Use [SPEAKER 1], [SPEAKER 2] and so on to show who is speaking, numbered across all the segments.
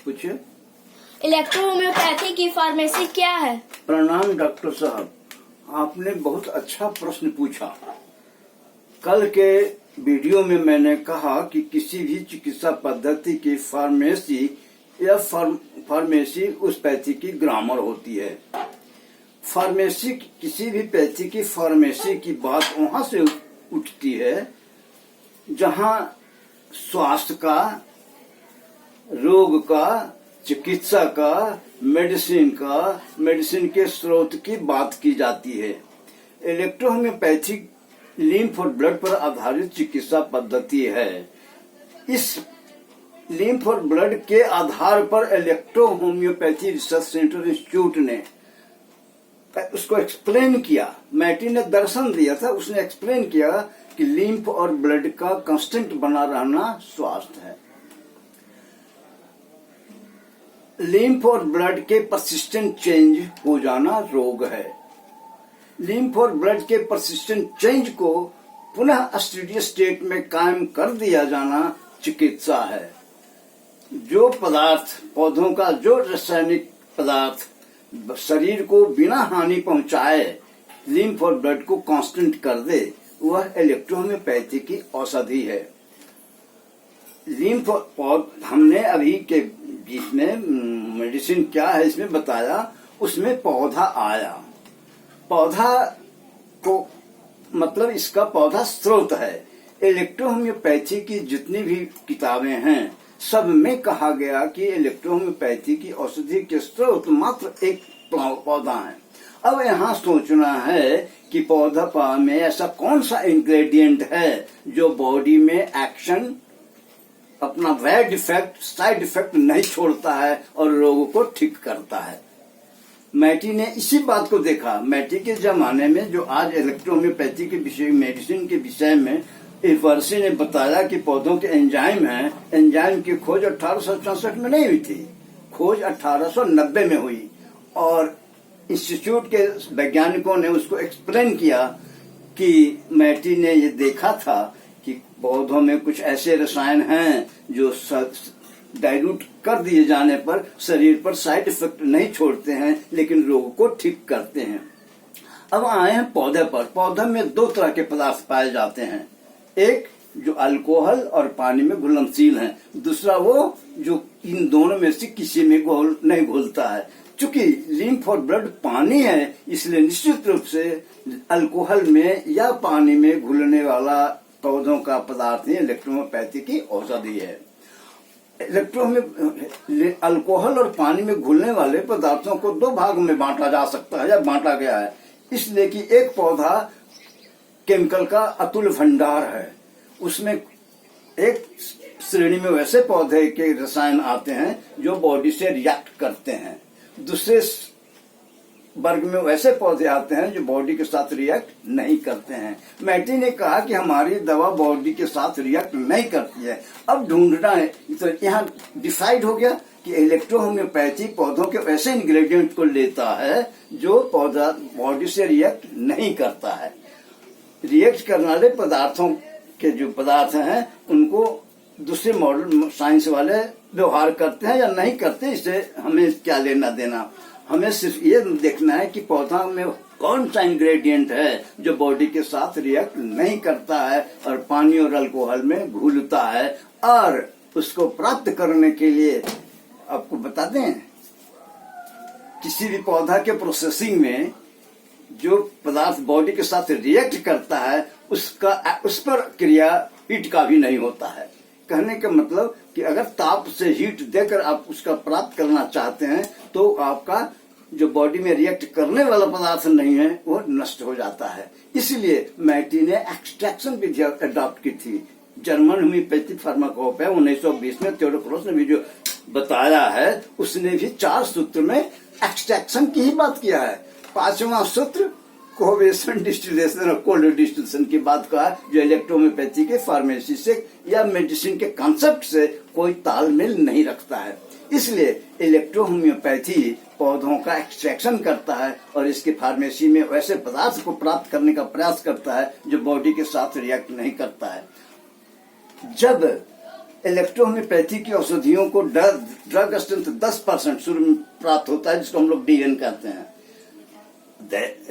[SPEAKER 1] पूछिए।
[SPEAKER 2] Electro homeopathy की pharmacy क्या है?
[SPEAKER 1] प्रणाम डॉक्टर साहब, आपने बहुत अच्छा प्रश्न पूछा। कल के वीडियो में मैंने कहा कि किसी भी चिकित्सा पद्धति की फार्मेसी या फार्मेसी उस पैथी की ग्रामर होती है। फार्मेसी, किसी भी पैथी की फार्मेसी की बात वहां से उठती है जहां स्वास्थ्य का, रोग का, चिकित्सा का, मेडिसिन के स्रोत की बात की जाती है। इलेक्ट्रो होम्योपैथिक लिम्फ और ब्लड पर आधारित चिकित्सा पद्धति है। इस लिम्फ और ब्लड के आधार पर electro homeopathy research centre institute ने उसको एक्सप्लेन किया। मैटी ने दर्शन दिया था, उसने एक्सप्लेन किया कि लिम्फ और ब्लड का कांस्टेंट बना रहना स्वास्थ्य है। लिम्फ और ब्लड के परसिस्टेंट चेंज हो जाना रोग है। लिम्फ और ब्लड के परसिस्टेंट चेंज को पुनः स्टेडी स्टेट में कायम कर दिया जाना चिकित्सा है। जो पदार्थ, पौधों का जो रासायनिक पदार्थ शरीर को बिना हानि पहुंचाए लिम्फ और ब्लड को कांस्टेंट कर दे, वह इलेक्ट्रो होम्योपैथी की औषधि है। लिम्फ, हमने अभी के बीच में मेडिसिन क्या है इसमें बताया, उसमें पौधा आया। पौधा को मतलब इसका पौधा स्रोत है। इलेक्ट्रो होम्योपैथी की जितनी भी किताबें हैं सब में कहा गया कि इलेक्ट्रो होम्योपैथी की औषधि के स्रोत मात्र एक पौधा है। अब यहाँ सोचना है कि पौधा में ऐसा कौन सा इंग्रेडिएंट है जो बॉडी में एक्शन, अपना बैड इफेक्ट, साइड इफेक्ट नहीं छोड़ता है और रोगों को ठीक करता है। मैटी ने इसी बात को देखा। मैटी के जमाने में जो आज इलेक्ट्रो होम्योपैथी के विषय, मेडिसिन के विषय में इवर्सी ने बताया कि पौधों के एंजाइम हैं। एंजाइम की खोज 1864 में नहीं हुई थी, खोज 1890 में हुई और इंस्टीट्यूट के वैज्ञानिकों ने उसको एक्सप्लेन किया कि मैटी ने ये देखा था कि पौधों में कुछ ऐसे रसायन हैं जो डाइल्यूट कर दिए जाने पर शरीर पर साइड इफेक्ट नहीं छोड़ते हैं लेकिन रोग को ठीक करते हैं। अब आए हैं पौधे पर। पौधे में दो तरह के पदार्थ पाए जाते हैं, एक जो अल्कोहल और पानी में घुलनशील है, दूसरा वो जो इन दोनों में से किसी में नहीं घुलता है। चूंकि लिम्फ और ब्लड पानी है इसलिए निश्चित रूप से अल्कोहल में या पानी में घुलने वाला पौधों का पदार्थ ही इलेक्ट्रो होम्योपैथी की औषधि है। अल्कोहल और पानी में घुलने वाले पदार्थों को दो भाग में बांटा जा सकता है या बांटा गया है, इसलिए कि एक पौधा केमिकल का अतुल भंडार है। उसमें एक श्रेणी में वैसे पौधे के रसायन आते हैं जो बॉडी से रिएक्ट करते हैं, दूसरे वर्ग में वैसे पौधे आते हैं जो बॉडी के साथ रिएक्ट नहीं करते हैं। मैटी ने कहा कि हमारी दवा बॉडी के साथ रिएक्ट नहीं करती है। अब ढूंढना है, तो यहाँ डिसाइड हो गया कि इलेक्ट्रो होम्योपैथी पौधों के वैसे इंग्रेडिएंट को लेता है जो पौधा बॉडी से रिएक्ट नहीं करता है। रिएक्ट करने वाले पदार्थों के जो पदार्थ हैं उनको दूसरे मॉडल साइंस वाले व्यवहार करते हैं या नहीं करते, इससे हमें क्या लेना देना। हमें सिर्फ ये देखना है कि पौधा में कौन सा इंग्रेडिएंट है जो बॉडी के साथ रिएक्ट नहीं करता है और पानी और अल्कोहल में घुलता है। और उसको प्राप्त करने के लिए आपको बता दें, किसी भी पौधा के प्रोसेसिंग में जो पदार्थ बॉडी के साथ रिएक्ट करता है उस पर क्रिया हीट का भी नहीं होता है। कहने का मतलब कि अगर ताप से हीट देकर आप उसका प्राप्त करना चाहते हैं तो आपका जो बॉडी में रिएक्ट करने वाला पदार्थ नहीं है वो नष्ट हो जाता है। इसलिए मैटी ने एक्सट्रैक्शन विधि अडॉप्ट की थी। जर्मन होम्योपैथिक फार्माकोपेया 1920 में थियोडोक्रोस ने भी जो बताया है उसने भी 4 सूत्र में एक्सट्रैक्शन की ही बात किया है। 5वां सूत्र कोवेशन डिस्टिलेशन और कोल्ड डिस्टिलेशन की बात कहा, जो इलेक्ट्रोहोम्योपैथी के फार्मेसी से या मेडिसिन के कॉन्सेप्ट से कोई तालमेल नहीं रखता है। इसलिए इलेक्ट्रोहोम्योपैथी पौधों का एक्सट्रैक्शन करता है और इसके फार्मेसी में वैसे पदार्थ को प्राप्त करने का प्रयास करता है जो बॉडी के साथ रिएक्ट नहीं करता है। जब इलेक्ट्रोहोम्योपैथी की औषधियों को ड्रग स्ट्रेंथ 10% शुरू में प्राप्त होता है, जिसको हम लोग DN कहते हैं।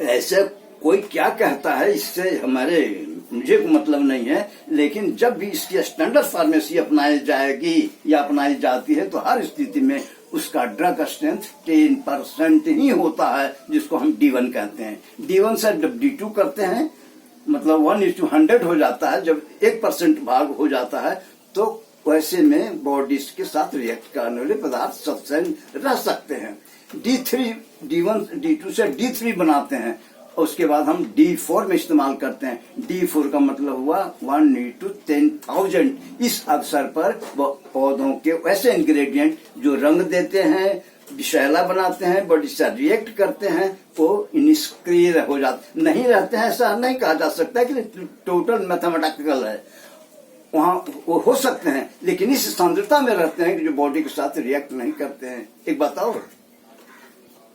[SPEAKER 1] ऐसे कोई क्या कहता है, इससे मुझे को मतलब नहीं है, लेकिन जब भी इसकी स्टैंडर्ड फार्मेसी अपनाई जाएगी या अपनाई जाती है तो हर स्थिति में उसका ड्रग स्ट्रेंथ 10% ही होता है, जिसको हम D1 कहते हैं। D1 से जब D2 करते हैं, मतलब 1:100 हो जाता है, जब 1% भाग हो जाता है, तो वैसे में बॉडी के साथ रिएक्ट करने वाले पदार्थ सस्टेन रह सकते हैं। D3, D1, D2 से D3 बनाते हैं, उसके बाद हम D4 में इस्तेमाल करते हैं। D4 का मतलब हुआ 1:10,000। इस अवसर पर पौधों के वैसे इंग्रेडिएंट जो रंग देते हैं, विषैला बनाते हैं, बॉडी से रिएक्ट करते हैं, वो निष्क्रिय हो जाते नहीं रहते हैं। ऐसा नहीं कहा जा सकता कि टोटल मैथमेटिकल है, वहां वो हो सकते हैं, लेकिन इस सांद्रता में रहते हैं कि जो बॉडी के साथ रिएक्ट नहीं करते हैं। एक बताओ,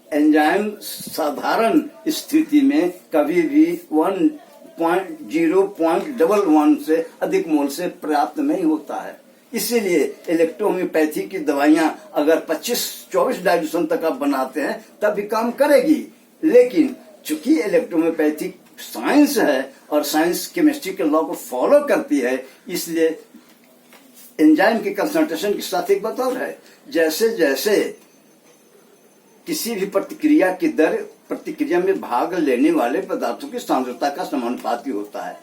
[SPEAKER 1] एंजाइम साधारण स्थिति में कभी भी 0.11 से अधिक मोल से प्राप्त नहीं होता है। इसीलिए इलेक्ट्रोहोम्योपैथी की दवाइयां अगर 25-24 डाइल्यूशन तक आप बनाते हैं तब भी काम करेगी, लेकिन चूंकि इलेक्ट्रोहोम्योपैथी साइंस है और साइंस केमिस्ट्री के लॉ को फॉलो करती है, इसलिए एंजाइम के कंसंट्रेशन के साथ एक बात और है, जैसे जैसे किसी भी प्रतिक्रिया की दर प्रतिक्रिया में भाग लेने वाले पदार्थों की सांद्रता का समानुपाती होता है।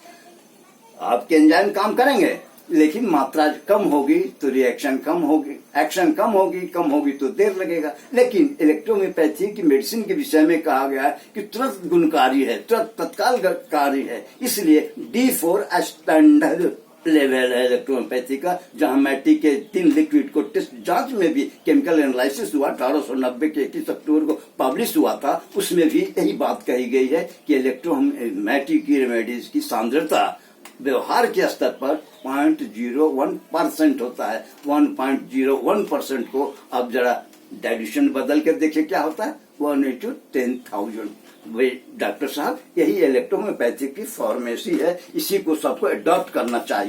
[SPEAKER 1] आपके एंजाइम काम करेंगे, लेकिन मात्रा कम होगी तो रिएक्शन कम होगी, एक्शन कम होगी तो देर लगेगा। लेकिन इलेक्ट्रोहोम्योपैथी की मेडिसिन के विषय में कहा गया है कि तुरंत गुणकारी है, तुरंत तत्काल कारी है। इसलिए D4 स्टैंडर्ड लेवल है इलेक्ट्रोहोम्योपैथी का, जहां मैटी के 3 लिक्विड को टेस्ट जांच में भी केमिकल एनालिसिस हुआ, 1890 के 21 अक्टूबर को पब्लिश हुआ था। उसमें भी यही बात कही गई है कि इलेक्ट्रोहोम्योपैथी की रेमेडीज की सांद्रता व्यवहार के स्तर पर 0.01% होता है। 1.01% को अब जरा डाइल्यूशन बदल कर देखिए क्या होता है, 1:10,000। वे डॉक्टर साहब, यही इलेक्ट्रोहोम्योपैथी की फार्मेसी है, इसी को सबको अडॉप्ट करना चाहिए।